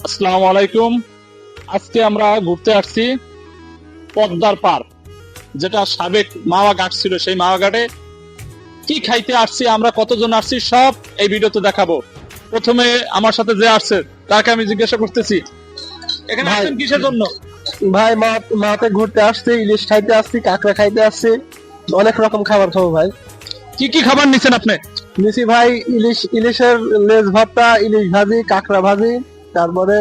আসসালামু আলাইকুম। আজকে আমরা ঘুরতে আসছি পদ্মার পার, যেটা সাবেক মাওয়া ঘাট ছিল। সেই মাওয়া ঘাটে কি খাইতে আসছি, আমরা কতজন আসছি, সব এই ভিডিওতে দেখাবো। প্রথমে আমার সাথে যে আসছে তাকে আমি জিজ্ঞাসা করতেছি, এখানে ভাই, আসছেন কিসের জন্য? ভাই মাতে ঘুরতে আসছি, ইলিশ খাইতে আসছি, কাঁকড়া খাইতে আসছি, অনেক রকম খাবার খাবো ভাই। কি কি খাবার নিছেন আপনি? নিছি ভাই ইলিশের লেজ ভর্তা, ইলিশ ভাজি, কাঁকড়া ভাজি, তারপরে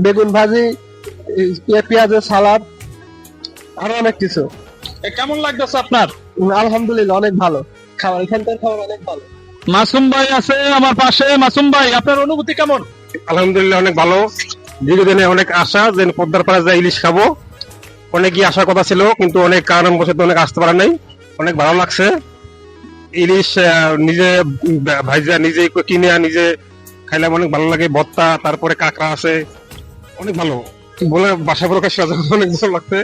বেগুন ভাজি, পেঁয়াজের সালাদ, আরো অনেক কিছু। কেমন লাগতেছে আপনার? আলহামদুলিল্লাহ অনেক ভালো খাবার, এখানকার খাবার অনেক ভালো। মাসুম ভাই আছে আমার পাশে। মাসুম ভাই, আপনার অনুভূতি কেমন? আলহামদুলিল্লাহ অনেক ভালো। দীর্ঘদিনে অনেক আশা যে পদ্মার পাড়ে যা ইলিশ খাবো, অনেকই আসার কথা ছিল, কিন্তু অনেক কারণ বসে অনেক আসতে পারে নাই। অনেক ভালো লাগছে। ইলিশ নিজে ভাইজা নিজে কিনে নিজে খাইলাম, অনেক ভালো লাগে। ভর্তা, তারপরে কাঁকড়া আছে, অনেক ভালো বলে বাসা প্রকাশ অনেক ভালো লাগছে।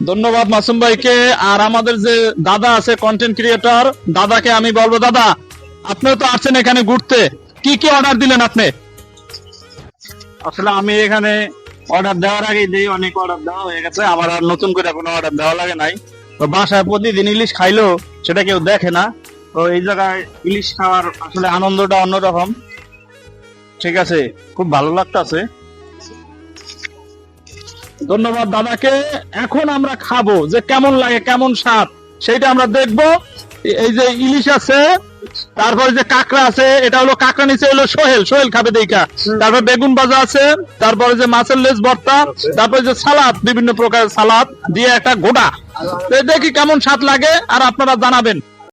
ধন্যবাদ মাসুম ভাইকে। আর আমাদের যে দাদা আছে, কন্টেন্ট ক্রিয়েটর, দাদাকে আমি বলবো, দাদা আপনিও তো আসছেন এখানে ঘুরতে, কি কি অর্ডার দিলেন আপনি? আসলে আমি এখানে অর্ডার দেওয়ার আগে অনেক অর্ডার দেওয়া হয়ে গেছে, আমার আর নতুন করে কোনো অর্ডার দেওয়া লাগে নাই। তো বাসায় প্রতিদিন ইলিশ খাইলো সেটা কেউ দেখে না। তো এই জায়গায় ইলিশ খাওয়ার আসলে আনন্দটা অন্যরকম। ঠিক আছে, খুব ভালো লাগতেছে। ধন্যবাদ দাদাকে। এখন আমরা খাবো, যে কেমন লাগে, কেমন স্বাদ সেটা আমরা দেখবো। এই যে ইলিশ আছে, তারপরে যে কাঁকড়া আছে, এটা হলো কাঁকড়া, নিচে হলো সোহেল, সোহেল খাবে দেখা। তারপর বেগুন ভাজা আছে, তারপরে যে মাছের লেজ ভর্তা, তারপরে যে সালাদ, বিভিন্ন প্রকারের সালাদ দিয়ে একটা গোটা। তো দেখি কেমন স্বাদ লাগে, আর আপনারা জানাবেন।